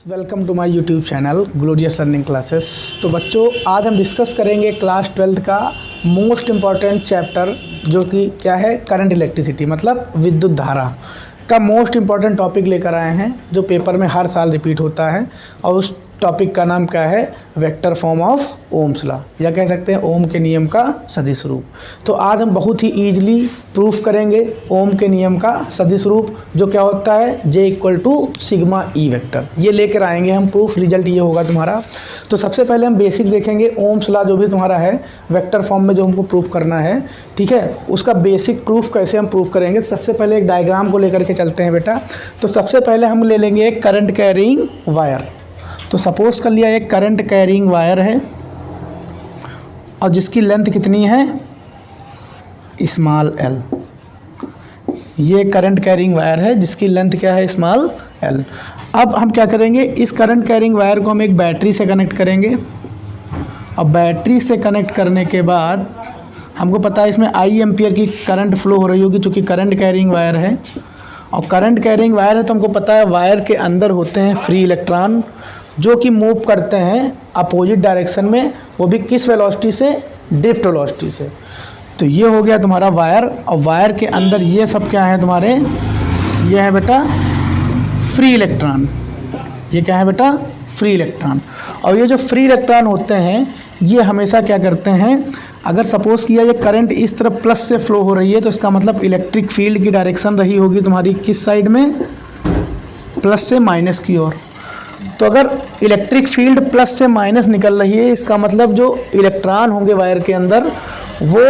Welcome to my YouTube channel glorious learning classes. तो बच्चों, आज हम डिस्कस करेंगे क्लास 12th का मोस्ट इम्पॉर्टेंट चैप्टर, जो कि क्या है, करंट इलेक्ट्रिसिटी, मतलब विद्युत धारा का मोस्ट इम्पॉर्टेंट टॉपिक लेकर आए हैं, जो पेपर में हर साल रिपीट होता है। और उस टॉपिक का नाम क्या है, vector form of Ohm's law, या कह सकते हैं ओम के नियम का सदिश रूप। तो आज हम बहुत ही ईजिली प्रूफ करेंगे ओम के नियम का सदिश रूप, जो क्या होता है, J = सिग्मा ई वेक्टर। ये लेकर आएंगे हम प्रूफ, रिजल्ट ये होगा तुम्हारा। तो सबसे पहले हम बेसिक देखेंगे ओम्स लॉ, जो भी तुम्हारा है वेक्टर फॉर्म में जो हमको प्रूफ करना है, ठीक है, उसका बेसिक प्रूफ कैसे हम प्रूफ करेंगे। सबसे पहले एक डायग्राम को लेकर के चलते हैं बेटा। तो सबसे पहले हम ले लेंगे एक करंट कैरिंग वायर। तो सपोज कर लिया एक करंट कैरिंग वायर है और जिसकी लेंथ कितनी है, स्मॉल l। ये करंट कैरिंग वायर है जिसकी लेंथ क्या है, स्मॉल l। अब हम क्या करेंगे, इस करंट कैरिंग वायर को हम एक बैटरी से कनेक्ट करेंगे। और बैटरी से कनेक्ट करने के बाद हमको पता है इसमें I एम्पियर की करंट फ्लो हो रही होगी, चूँकि करंट कैरिंग वायर है। और करंट कैरिंग वायर है तो हमको पता है वायर के अंदर होते हैं फ्री इलेक्ट्रॉन, जो कि मूव करते हैं अपोजिट डायरेक्शन में, वो भी किस वेलोसिटी से, ड्रिफ्ट वेलोसिटी से। तो ये हो गया तुम्हारा वायर। और वायर के अंदर ये सब क्या है तुम्हारे, ये है बेटा फ्री इलेक्ट्रॉन। ये क्या है बेटा, फ्री इलेक्ट्रॉन। और ये जो फ्री इलेक्ट्रॉन होते हैं ये हमेशा क्या करते हैं, अगर सपोज किया ये करंट इस तरफ प्लस से फ्लो हो रही है, तो इसका मतलब इलेक्ट्रिक फील्ड की डायरेक्शन रही होगी तुम्हारी किस साइड में, प्लस से माइनस की ओर। तो अगर इलेक्ट्रिक फील्ड प्लस से माइनस निकल रही है, इसका मतलब जो इलेक्ट्रॉन होंगे वायर के अंदर वो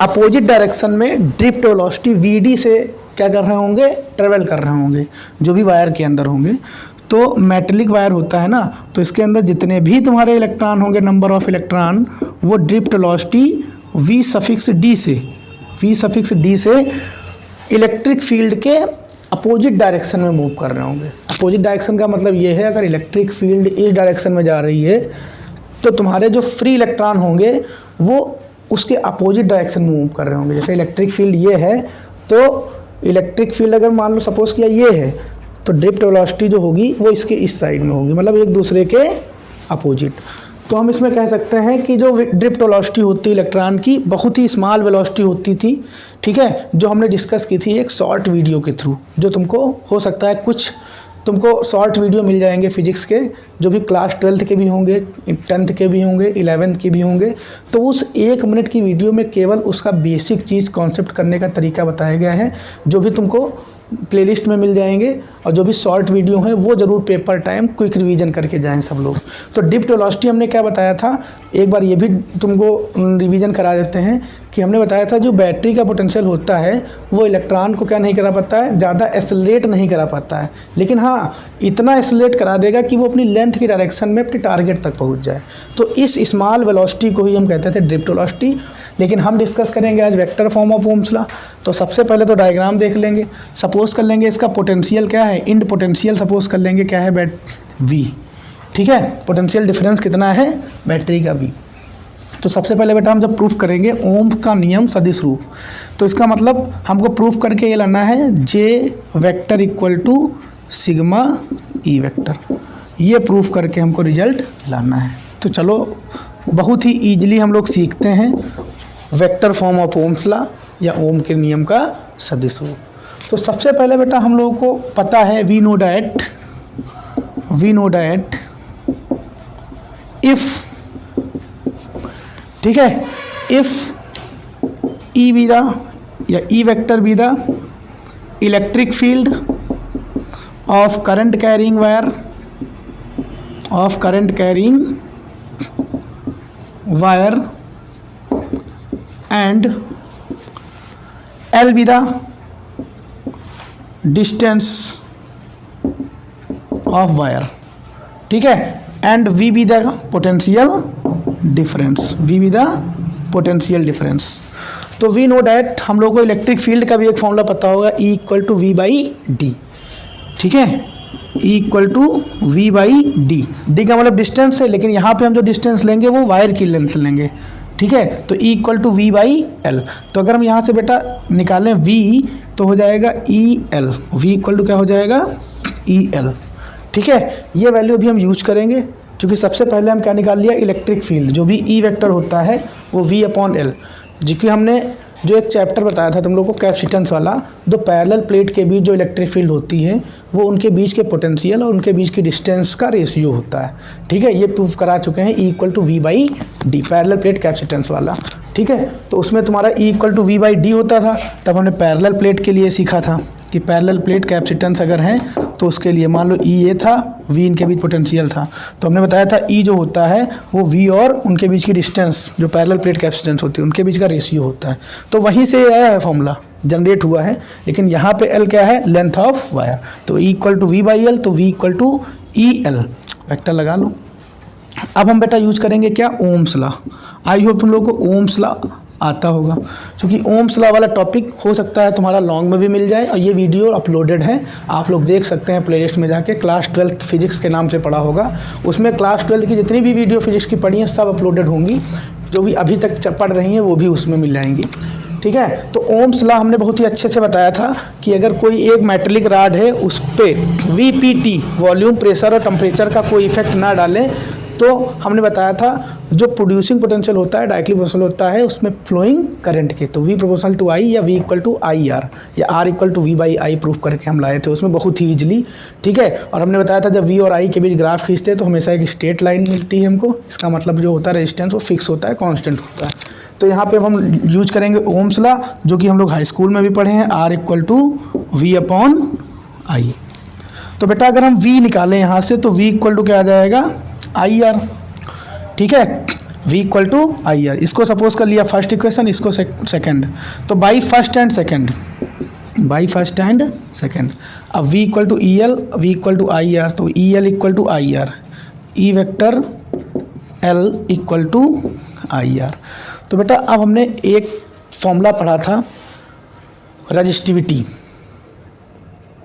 अपोजिट डायरेक्शन में ड्रिफ्ट वेलोसिटी VD से क्या कर रहे होंगे, ट्रेवल कर रहे होंगे, जो भी वायर के अंदर होंगे। तो मेटेलिक वायर होता है ना, तो इसके अंदर जितने भी तुम्हारे इलेक्ट्रॉन होंगे, नंबर ऑफ इलेक्ट्रॉन, वो ड्रिफ्ट वेलोसिटी V∪D से इलेक्ट्रिक फील्ड के अपोजिट डायरेक्शन में मूव कर रहे होंगे। अपोजिट डायरेक्शन का मतलब ये है, अगर इलेक्ट्रिक फील्ड इस डायरेक्शन में जा रही है तो तुम्हारे जो फ्री इलेक्ट्रॉन होंगे वो उसके अपोजिट डायरेक्शन में मूव कर रहे होंगे। जैसे इलेक्ट्रिक फील्ड ये है, तो इलेक्ट्रिक फील्ड अगर मान लो सपोज किया ये है, तो ड्रिफ्ट वेलोसिटी जो होगी वो इसके इस साइड में होगी, मतलब एक दूसरे के अपोजिट। तो हम इसमें कह सकते हैं कि जो ड्रिफ्ट वेलोसिटी होती है इलेक्ट्रॉन की, बहुत ही स्मॉल वेलोसिटी होती थी, ठीक है, जो हमने डिस्कस की थी एक शॉर्ट वीडियो के थ्रू, जो तुमको हो सकता है कुछ तुमको शॉर्ट वीडियो मिल जाएंगे फिजिक्स के, जो भी क्लास 12th के भी होंगे, 10th के भी होंगे, 11th के भी होंगे। तो उस 1 मिनट की वीडियो में केवल उसका बेसिक चीज़ कॉन्सेप्ट करने का तरीका बताया गया है, जो भी तुमको प्लेलिस्ट में मिल जाएंगे। और जो भी शॉर्ट वीडियो हैं वो ज़रूर पेपर टाइम क्विक रिवीजन करके जाएं सब लोग। तो ड्रिफ्ट वेलोसिटी हमने क्या बताया था, एक बार ये भी तुमको रिवीजन करा देते हैं कि हमने बताया था जो बैटरी का पोटेंशियल होता है वो इलेक्ट्रॉन को क्या नहीं करा पाता है, ज़्यादा एक्सेलरेट नहीं करा पाता है, लेकिन हाँ इतना एक्सेलरेट करा देगा कि वो अपनी लेंथ की डायरेक्शन में अपने टारगेट तक पहुँच जाए। तो इस स्मॉल वेलोसिटी को ही हम कहते थे ड्रिफ्ट वेलोसिटी। लेकिन हम डिस्कस करेंगे आज vector form of Ohm's law. तो सबसे पहले तो डायग्राम देख लेंगे। सपोज कर लेंगे इसका पोटेंशियल क्या है, इंड पोटेंशियल सपोज कर लेंगे क्या है, V, ठीक है, पोटेंशियल डिफरेंस कितना है बैटरी का V। तो सबसे पहले बेटा हम जब प्रूफ करेंगे ओम का नियम सदिश रूप, तो इसका मतलब हमको प्रूफ करके ये लाना है J = सिग्मा ई वेक्टर। ये प्रूफ करके हमको रिजल्ट लाना है। तो चलो बहुत ही ईजिली हम लोग सीखते हैं vector form of Ohm's law, या ओम के नियम का सदिश रूप। तो सबसे पहले बेटा हम लोगों को पता है वी नो डैट इफ़, ठीक है, इफ़ E बी द, या E vector be the electric field of current carrying wire and L be the distance of wire, ठीक है, and V be the potential difference, तो we know that हम लोग को electric field का भी एक फॉर्मूला पता होगा, E = V/D, ठीक है, E = V/D। D का मतलब डिस्टेंस है, लेकिन यहाँ पे हम जो डिस्टेंस लेंगे वो वायर की लेंथ लेंगे, ठीक है। तो E = V/L। तो अगर हम यहाँ से बेटा निकालें V, तो हो जाएगा EL। V = क्या हो जाएगा, EL, ठीक है, ये वैल्यू भी हम यूज करेंगे, क्योंकि सबसे पहले हम क्या निकाल लिया, इलेक्ट्रिक फील्ड, जो भी ई वेक्टर होता है वो v अपॉन एल, क्योंकि हमने जो एक चैप्टर बताया था तुम लोग को कैपेसिटेंस वाला, दो पैरेलल प्लेट के बीच जो इलेक्ट्रिक फील्ड होती है वो उनके बीच के पोटेंशियल और उनके बीच की डिस्टेंस का रेशियो होता है। ठीक है, ये प्रूफ करा चुके हैं, E equal to V by D, parallel plate capacitance वाला। ठीक है, तो उसमें तुम्हारा E equal to V by D होता था। तब हमने पैरेलल प्लेट के लिए सीखा था कि पैरेलल प्लेट कैपेसिटेंस अगर है तो उसके लिए मान लो E ये था, V इनके बीच पोटेंशियल था, तो हमने बताया था E जो होता है वो V और उनके बीच की डिस्टेंस जो पैरेलल प्लेट कैपेसिटेंस होती है उनके बीच का रेशियो होता है। तो वहीं से आया है फॉर्मूला, जनरेट हुआ है, लेकिन यहाँ पे L क्या है, लेंथ ऑफ वायर, तो E equal to V by L, तो V equal to E L, vector लगा लो। अब हम बेटा यूज करेंगे क्या, ओम्स लॉ। आई होप तुम लोग को ओम्स लॉ आता होगा, क्योंकि ओम्स लॉ वाला टॉपिक हो सकता है तुम्हारा लॉन्ग में भी मिल जाए, और ये वीडियो अपलोडेड है, आप लोग देख सकते हैं प्लेलिस्ट में जाके, क्लास 12 फिजिक्स के नाम से पढ़ा होगा, उसमें क्लास 12 की जितनी भी वीडियो फिजिक्स की पढ़ी हैं सब अपलोडेड होंगी, जो भी अभी तक पढ़ रही हैं वो भी उसमें मिल जाएंगी। ठीक है, तो ओम्स लॉ हमने बहुत ही अच्छे से बताया था कि अगर कोई एक मेटेलिक रॉड है उस पर VPT वॉल्यूम, प्रेशर और टेम्परेचर का कोई इफेक्ट ना डालें, तो हमने बताया था जो प्रोड्यूसिंग पोटेंशियल होता है डायरेक्टली प्रोपोर्शनल होता है उसमें फ्लोइंग करंट के, तो V प्रोपोर्शनल टू I या V equal to I R या R equal to V by I proof करके हम लाए थे उसमें बहुत ही ईजिली। ठीक है, और हमने बताया था जब V और I के बीच ग्राफ खींचते हैं तो हमेशा एक स्ट्रेट लाइन मिलती है हमको, इसका मतलब जो होता है रेजिस्टेंस वो फिक्स होता है, कॉन्स्टेंट होता है। तो यहाँ पे हम यूज करेंगे ओम्स लॉ, जो कि हम लोग हाई स्कूल में भी पढ़े हैं, R equal to V upon I. तो बेटा अगर हम V निकालें यहाँ से तो V इक्वल टू क्या आ जाएगा, आई आर। ठीक है, V equal to I R, इसको सपोज कर लिया फर्स्ट इक्वेशन, इसको सेकंड, तो by first and second, by first and second. अब V equal to E L, V equal to I R, तो E L equal to I R, E vector L equal to I R. तो बेटा अब हमने एक formula पढ़ा था resistivity,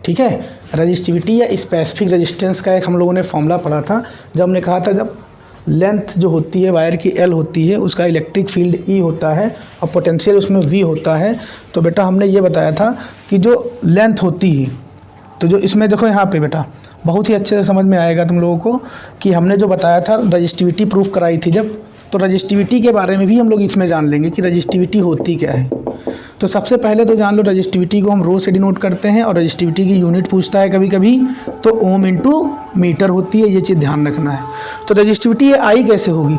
ठीक है, रजिस्टिविटी या स्पेसिफिक रेजिस्टेंस का एक हम लोगों ने फॉर्मूला पढ़ा था, जब हमने कहा था जब लेंथ जो होती है वायर की L होती है, उसका इलेक्ट्रिक फील्ड E होता है और पोटेंशियल उसमें V होता है। तो बेटा हमने ये बताया था कि जो लेंथ होती है, तो जो इसमें देखो यहाँ पे बेटा बहुत ही अच्छे से समझ में आएगा तुम लोगों को कि हमने जो बताया था रजिस्टिविटी प्रूफ कराई थी जब, तो रजिस्टिविटी के बारे में भी हम लोग इसमें जान लेंगे कि रजिस्टिविटी होती क्या है। तो सबसे पहले तो जान लो रजिस्टिविटी को हम रो से डिनोट करते हैं, और रजिस्टिविटी की यूनिट पूछता है कभी कभी तो ओम इंटू मीटर होती है, ये चीज़ ध्यान रखना है। तो रजिस्टिविटी ये आई कैसे होगी,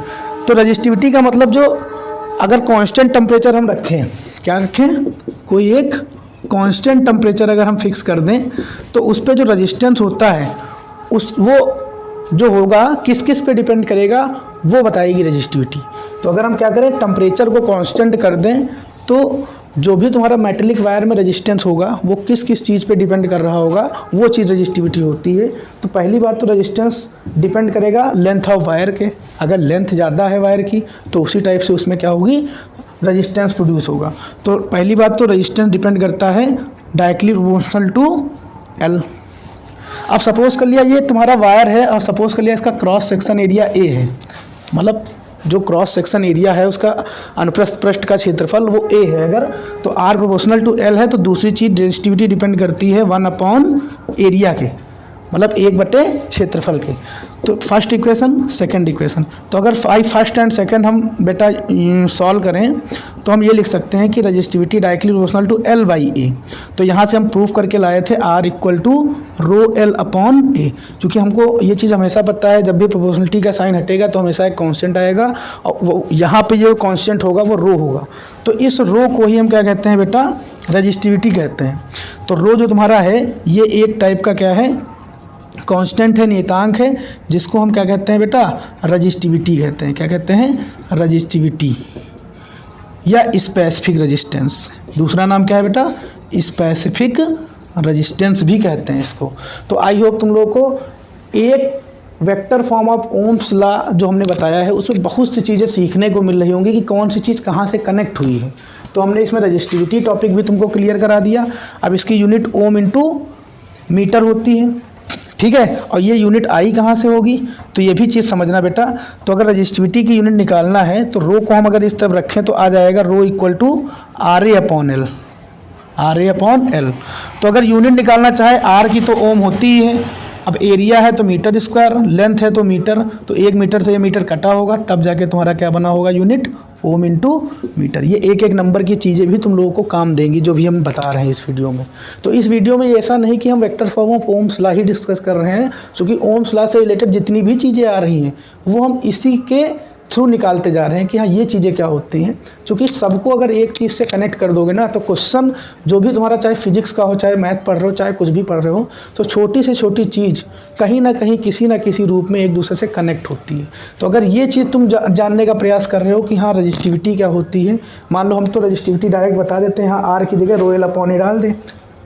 तो रजिस्टिविटी का मतलब जो अगर कांस्टेंट टेम्परेचर हम रखें, क्या रखें, कोई एक कांस्टेंट टेम्परेचर अगर हम फिक्स कर दें तो उस पर जो रजिस्टेंस होता है उस वो जो होगा किस किस पे डिपेंड करेगा वो बताएगी रजिस्टिविटी। तो अगर हम क्या करें, टेम्परेचर को कांस्टेंट कर दें तो जो भी तुम्हारा मेटेलिक वायर में रेजिस्टेंस होगा वो किस किस चीज़ पे डिपेंड कर रहा होगा, वो चीज़ रजिस्टिविटी होती है। तो पहली बात तो रेजिस्टेंस डिपेंड करेगा लेंथ ऑफ वायर के, अगर लेंथ ज़्यादा है वायर की तो उसी टाइप से उसमें क्या होगी, रेजिस्टेंस प्रोड्यूस होगा। तो पहली बात तो रेजिस्टेंस डिपेंड करता है डायरेक्टली प्रोपोर्शनल टू L। अब सपोज कर लिया ये तुम्हारा वायर है और सपोज कर लिया इसका क्रॉस सेक्शन एरिया A है, मतलब जो क्रॉस सेक्शन एरिया है उसका अनुप्रस्थ पृष्ठ का क्षेत्रफल वो A है अगर, तो R प्रोपोर्शनल टू L है, तो दूसरी चीज़ रेजिस्टिविटी डिपेंड करती है 1 अपॉन एरिया के, मतलब 1 बटे क्षेत्रफल के। तो फर्स्ट इक्वेशन सेकंड इक्वेशन, तो अगर फर्स्ट एंड सेकंड हम बेटा सॉल्व करें तो हम ये लिख सकते हैं कि resistivity directly proportional to L by A। तो यहाँ से हम प्रूफ करके लाए थे R equal to rho L upon A, क्योंकि हमको ये चीज़ हमेशा पता है जब भी प्रोपोर्शनलिटी का साइन हटेगा तो हमेशा एक कांस्टेंट आएगा और वो यहाँ पे जो कांस्टेंट होगा वो रो होगा। तो इस रो को ही हम क्या कहते हैं बेटा, रजिस्टिविटी कहते हैं। तो रो जो तुम्हारा है ये एक टाइप का क्या है, कांस्टेंट है, नियतांक है, जिसको हम क्या कहते हैं बेटा, रजिस्टिविटी कहते हैं। क्या कहते हैं, रजिस्टिविटी या स्पेसिफिक रेजिस्टेंस। दूसरा नाम क्या है बेटा, स्पेसिफिक रेजिस्टेंस भी कहते हैं इसको। तो आई होप तुम लोगों को एक vector form of Ohm's law जो हमने बताया है उसमें बहुत सी चीज़ें सीखने को मिल रही होंगी कि कौन सी चीज़ कहाँ से कनेक्ट हुई है। तो हमने इसमें रजिस्टिविटी टॉपिक भी तुमको क्लियर करा दिया। अब इसकी यूनिट ओम इंटू मीटर होती है, ठीक है, और ये यूनिट आई कहाँ से होगी, तो ये भी चीज़ समझना बेटा। तो अगर रजिस्टिविटी की यूनिट निकालना है तो रो को हम अगर इस तरफ रखें तो आ जाएगा rho equal to R A upon L, R A upon L. तो अगर यूनिट निकालना चाहे आर की तो ओम होती ही है, अब एरिया है तो मीटर स्क्वायर, लेंथ है तो मीटर, तो 1 मीटर से ये मीटर कटा होगा, तब जाके तुम्हारा क्या बना होगा यूनिट, ओम इंटू मीटर। ये एक एक नंबर की चीज़ें भी तुम लोगों को काम देंगी जो भी हम बता रहे हैं इस वीडियो में। तो इस वीडियो में ऐसा नहीं कि हम vector form of Ohm's law he discuss कर रहे हैं, क्योंकि ओम्स लॉ से रिलेटेड जितनी भी चीज़ें आ रही हैं वो हम इसी के थ्रू निकालते जा रहे हैं कि हाँ ये चीज़ें क्या होती हैं। क्योंकि सबको अगर एक चीज़ से कनेक्ट कर दोगे ना तो क्वेश्चन जो भी तुम्हारा, चाहे फिजिक्स का हो, चाहे मैथ पढ़ रहे हो, चाहे कुछ भी पढ़ रहे हो, तो छोटी से छोटी चीज़ कहीं ना कहीं किसी ना किसी रूप में एक दूसरे से कनेक्ट होती है। तो अगर ये चीज़ तुम जानने का प्रयास कर रहे हो कि हाँ रजिस्टिविटी क्या होती है, मान लो हम तो रजिस्टिविटी डायरेक्ट बता देते हैं, हाँ आर की जगह ρl अपॉन ए डाल दें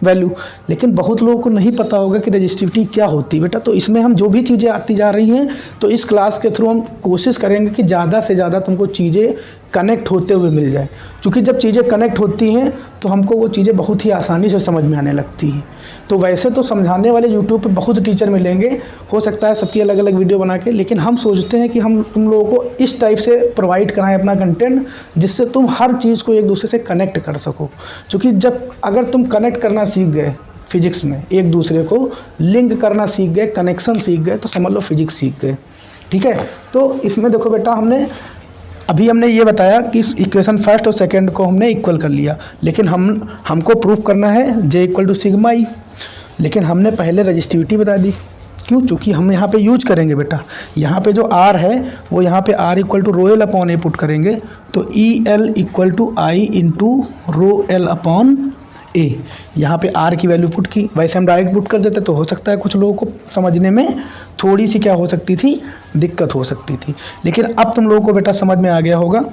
वैल्यू, लेकिन बहुत लोगों को नहीं पता होगा कि रजिस्टिविटी क्या होती है बेटा। तो इसमें हम जो भी चीज़ें आती जा रही हैं, तो इस क्लास के थ्रू हम कोशिश करेंगे कि ज़्यादा से ज़्यादा तुमको चीज़ें कनेक्ट होते हुए मिल जाए, क्योंकि जब चीज़ें कनेक्ट होती हैं तो हमको वो चीज़ें बहुत ही आसानी से समझ में आने लगती हैं। तो वैसे तो समझाने वाले यूट्यूब पे बहुत टीचर मिलेंगे, हो सकता है सबकी अलग अलग वीडियो बना के, लेकिन हम सोचते हैं कि हम तुम लोगों को इस टाइप से प्रोवाइड कराएं अपना कंटेंट, जिससे तुम हर चीज़ को एक दूसरे से कनेक्ट कर सको। क्योंकि जब अगर तुम कनेक्ट करना सीख गए फिजिक्स में, एक दूसरे को लिंक करना सीख गए, कनेक्शन सीख गए, तो समझ लो फिजिक्स सीख गए। ठीक है, तो इसमें देखो बेटा, हमने ये बताया कि इक्वेशन फर्स्ट और सेकंड को हमने इक्वल कर लिया, लेकिन हमको प्रूव करना है J equal to sigma E, लेकिन हमने पहले रजिस्टिविटी बता दी। क्यों? क्योंकि हम यहाँ पे यूज करेंगे बेटा, यहाँ पे जो R है वो यहाँ पे R equal to ρl upon A put करेंगे, तो EL equal to I into ρl upon A. यहाँ पे R की वैल्यू पुट की, वैसे हम डायरेक्ट पुट कर देते तो हो सकता है कुछ लोगों को समझने में थोड़ी सी क्या हो सकती थी, दिक्कत हो सकती थी, लेकिन अब तुम लोगों को बेटा समझ में आ गया होगा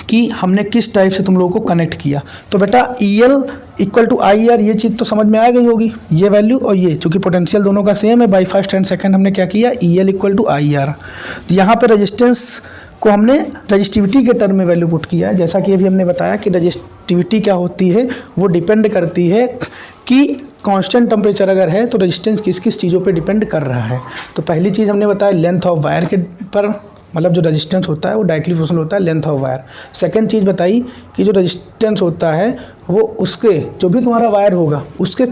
कि हमने किस टाइप से तुम लोगों को कनेक्ट किया। तो बेटा EL इक्वल टू IR, ये चीज़ तो समझ में आ गई होगी, ये वैल्यू और ये, चूँकि पोटेंशियल दोनों का सेम है, बाई फर्स्ट एंड सेकंड हमने क्या किया, EL इक्वल टू IR। तो यहाँ पे रेजिस्टेंस को हमने रजिस्टिविटी के टर्म में वैल्यू पुट किया है। जैसा कि अभी हमने बताया कि रजिस्टिविटी क्या होती है, वो डिपेंड करती है कि कांस्टेंट टेम्परेचर अगर है तो रेजिस्टेंस किस किस चीज़ों पे डिपेंड कर रहा है। तो पहली चीज़ हमने बताया लेंथ ऑफ वायर के पर, मतलब जो रेजिस्टेंस होता है वो डायरेक्टली प्रोपोर्शनल होता है लेंथ ऑफ वायर। सेकंड चीज़ बताई कि जो रेजिस्टेंस होता है वो उसके, जो भी तुम्हारा वायर होगा उसके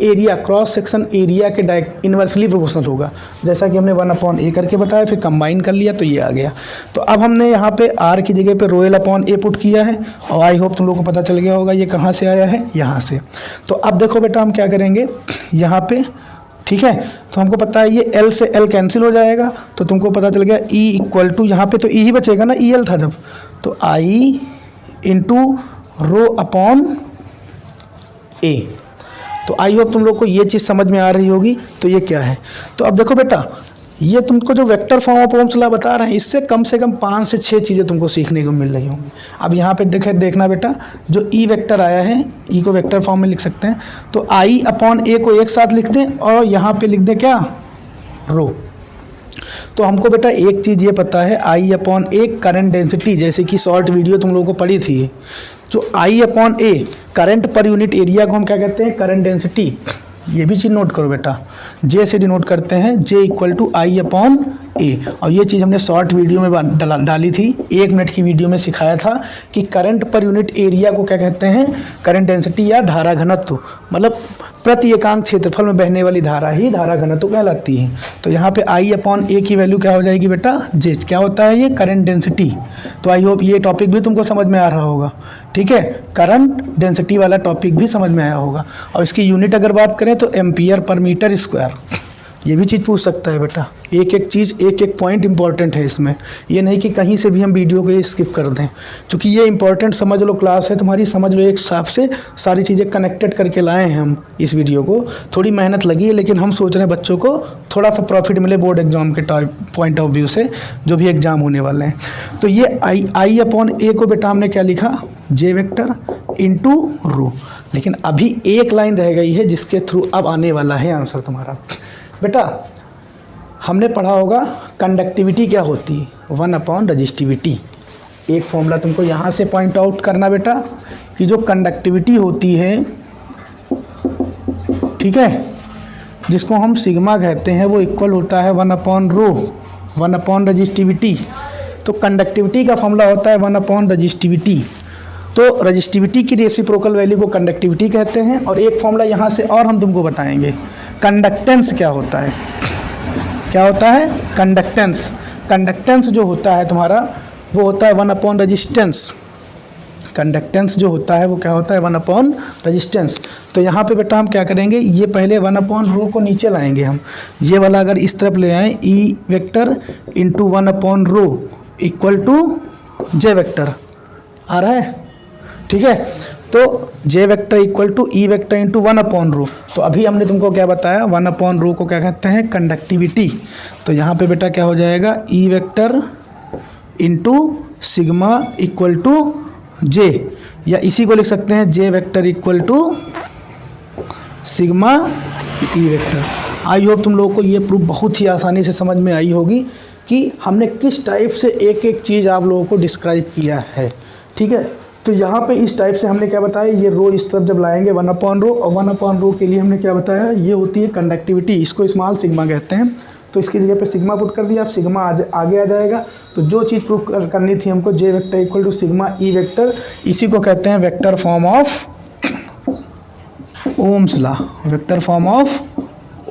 एरिया, क्रॉस सेक्शन एरिया के डायरेक्ट इन्वर्सली प्रोपोर्शनल होगा, जैसा कि हमने 1 अपॉन ए करके बताया, फिर कंबाइन कर लिया तो ये आ गया। तो अब हमने यहाँ पे R की जगह पे ρl अपॉन ए पुट किया है, और आई होप तुम लोगों को पता चल गया होगा ये कहाँ से आया है, यहाँ से। तो अब देखो बेटा हम क्या करेंगे यहाँ पे, ठीक है, तो हमको पता है ये L से L कैंसिल हो जाएगा, तो तुमको पता चल गया E इक्वल टू, यहाँ पे तो E ही बचेगा ना, EL था जब, तो I इंटू रो अपॉन ए। तो आई होप तुम लोग को ये चीज़ समझ में आ रही होगी। तो ये क्या है, तो अब देखो बेटा, ये तुमको जो vector form of Ohm's law बता रहे हैं, इससे कम से कम 5 से 6 चीज़ें तुमको सीखने को मिल रही होंगी। अब यहाँ पे देखना बेटा, जो ई वेक्टर आया है, ई को वेक्टर फॉर्म में लिख सकते हैं, तो आई अपॉन ए को एक साथ लिख दें और यहाँ पे लिख दें क्या, रो। तो हमको बेटा एक चीज़ ये पता है, आई अपॉन ए करंट डेंसिटी, जैसे कि शॉर्ट वीडियो तुम लोगों को पढ़ी थी, जो आई अपॉन ए करंट पर यूनिट एरिया को हम क्या कहते हैं, करंट डेंसिटी। ये भी चीज़ नोट करो बेटा, जे से डिनोट करते हैं, J equal to I upon ए। और ये चीज़ हमने शॉर्ट वीडियो में डाली थी, 1 मिनट की वीडियो में सिखाया था कि करंट पर यूनिट एरिया को क्या कहते हैं, करंट डेंसिटी या धारा घनत्व, मतलब प्रति एकांक क्षेत्रफल में बहने वाली धारा ही धारा घनत्व कहलाती है। तो यहाँ पे आई अपॉन ए की वैल्यू क्या हो जाएगी बेटा, जे। क्या होता है ये, करंट डेंसिटी। तो आई होप ये टॉपिक भी तुमको समझ में आ रहा होगा, ठीक है, करंट डेंसिटी वाला टॉपिक भी समझ में आया होगा। और इसकी यूनिट अगर बात करें तो एम्पियर पर मीटर स्क्वायर, ये भी चीज़ पूछ सकता है बेटा, एक एक चीज़, एक एक पॉइंट इंपॉर्टेंट है इसमें, ये नहीं कि कहीं से भी हम वीडियो को स्किप कर दें, क्योंकि ये इंपॉर्टेंट समझ लो क्लास है तुम्हारी, समझ लो एक हिसाब से सारी चीज़ें कनेक्टेड करके लाए हैं हम इस वीडियो को। थोड़ी मेहनत लगी है, लेकिन हम सोच रहे हैं बच्चों को थोड़ा सा प्रॉफिट मिले बोर्ड एग्जाम के पॉइंट ऑफ व्यू से, जो भी एग्ज़ाम होने वाले हैं। तो ये आई अपॉन ए को बेटा हमने क्या लिखा, जे वेक्टर इंटू रो। लेकिन अभी एक लाइन रह गई है जिसके थ्रू अब आने वाला है आंसर तुम्हारा। बेटा हमने पढ़ा होगा कंडक्टिविटी क्या होती है, 1 अपॉन रजिस्टिविटी। एक फॉर्मूला तुमको यहाँ से पॉइंट आउट करना बेटा कि जो कंडक्टिविटी होती है, ठीक है, जिसको हम सिग्मा कहते हैं, वो इक्वल होता है 1 अपॉन रो, 1 अपॉन रजिस्टिविटी। तो कंडक्टिविटी का फॉर्मूला होता है 1 अपॉन रजिस्टिविटी, तो रजिस्टिविटी की रेसिप्रोकल वैल्यू को कंडक्टिविटी कहते हैं। और एक फॉर्मूला यहाँ से और हम तुमको बताएंगे, कंडक्टेंस क्या होता है। क्या होता है? कंडक्टेंस। कंडक्टेंस जो होता है तुम्हारा वो होता है 1 रेजिस्टेंस। कंडक्टेंस जो होता है वो क्या होता है? 1 रेजिस्टेंस। तो यहाँ पे बेटा हम क्या करेंगे, ये पहले 1/रो को नीचे लाएंगे हम। ये वाला अगर इस तरफ ले आए, ई वेक्टर इंटू 1/रो इक्वल टू जे वेक्टर आ रहा है, ठीक है। तो J vector equal to E vector into 1/रो। तो अभी हमने तुमको क्या बताया, 1/रो को क्या कहते हैं? कंडक्टिविटी। तो यहाँ पे बेटा क्या हो जाएगा, E vector into sigma equal to J, या इसी को लिख सकते हैं J vector equal to sigma E vector. I hope तुम लोगों को ये प्रूफ बहुत ही आसानी से समझ में आई होगी कि हमने किस टाइप से एक एक चीज़ आप लोगों को डिस्क्राइब किया है, ठीक है। तो यहाँ पे इस टाइप से हमने क्या बताया, ये रो इस तरफ जब लाएंगे 1/रो, और 1/रो के लिए हमने क्या बताया, ये होती है कंडक्टिविटी, इसको स्मॉल सिग्मा कहते हैं। तो इसकी जगह पे सिग्मा पुट कर दिया, अब सिग्मा आगे आ जाएगा। तो जो चीज़ प्रूफ करनी थी हमको, J vector equal to sigma E vector, इसी को कहते हैं vector form of Ohm's law. Vector form of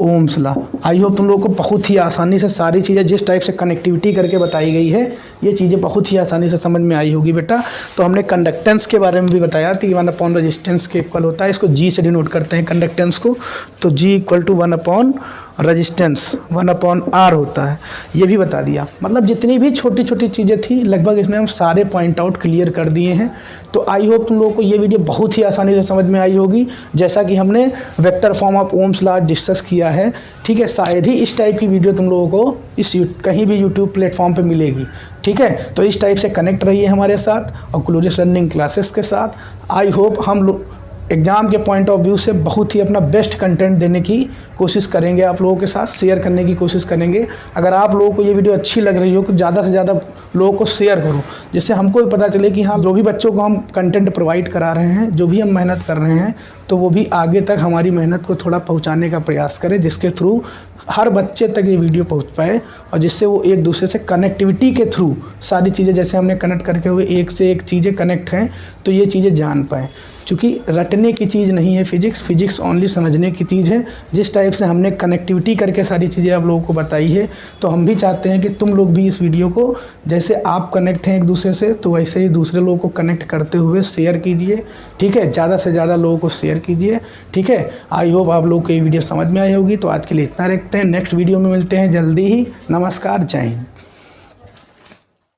Ohm's law. I hope तुम लोगों को बहुत ही आसानी से सारी चीज़ें जिस टाइप से कनेक्टिविटी करके बताई गई है, ये चीज़ें बहुत ही आसानी से समझ में आई होगी बेटा। तो हमने कंडक्टेंस के बारे में भी बताया कि 1 रेजिस्टेंस के इक्वल होता है, इसको जी से डिनोट करते हैं कंडक्टेंस को। तो जी इक्वल टू 1 रेजिस्टेंस 1/r होता है, ये भी बता दिया। मतलब जितनी भी छोटी छोटी चीज़ें थी लगभग इसमें हम सारे पॉइंट आउट क्लियर कर दिए हैं। तो आई होप तुम लोगों को ये वीडियो बहुत ही आसानी से समझ में आई होगी, जैसा कि हमने vector form of Ohm's law discuss किया है, ठीक है। शायद ही इस टाइप की वीडियो तुम लोगों को कहीं भी यूट्यूब प्लेटफॉर्म पे मिलेगी, ठीक है। तो इस टाइप से कनेक्ट रहिए हमारे साथ और क्लोजेस्ट लर्निंग क्लासेस के साथ। आई होप हम लोग एग्ज़ाम के पॉइंट ऑफ व्यू से बहुत ही अपना बेस्ट कंटेंट देने की कोशिश करेंगे, आप लोगों के साथ शेयर करने की कोशिश करेंगे। अगर आप लोगों को ये वीडियो अच्छी लग रही हो तो ज़्यादा से ज़्यादा लोगों को शेयर करो, जिससे हमको भी पता चले कि हाँ, जो भी बच्चों को हम कंटेंट प्रोवाइड करा रहे हैं, जो भी हम मेहनत कर रहे हैं, तो वो भी आगे तक हमारी मेहनत को थोड़ा पहुँचाने का प्रयास करें, जिसके थ्रू हर बच्चे तक ये वीडियो पहुंच पाए और जिससे वो एक दूसरे से कनेक्टिविटी के थ्रू सारी चीज़ें, जैसे हमने कनेक्ट करके हुए एक से एक चीज़ें कनेक्ट हैं, तो ये चीज़ें जान पाएँ। क्योंकि रटने की चीज़ नहीं है फिजिक्स ओनली समझने की चीज़ है। जिस टाइप से हमने कनेक्टिविटी करके सारी चीज़ें आप लोगों को बताई है, तो हम भी चाहते हैं कि तुम लोग भी इस वीडियो को, जैसे आप कनेक्ट हैं एक दूसरे से, तो वैसे ही दूसरे लोगों को कनेक्ट करते हुए शेयर कीजिए, ठीक है। ज़्यादा से ज़्यादा लोगों को शेयर कीजिए, ठीक है। आई होप आप लोग को ये वीडियो समझ में आई होगी। तो आज के लिए इतना रखते हैं, नेक्स्ट वीडियो में मिलते हैं जल्दी ही। नमस्कार, जय हिंद।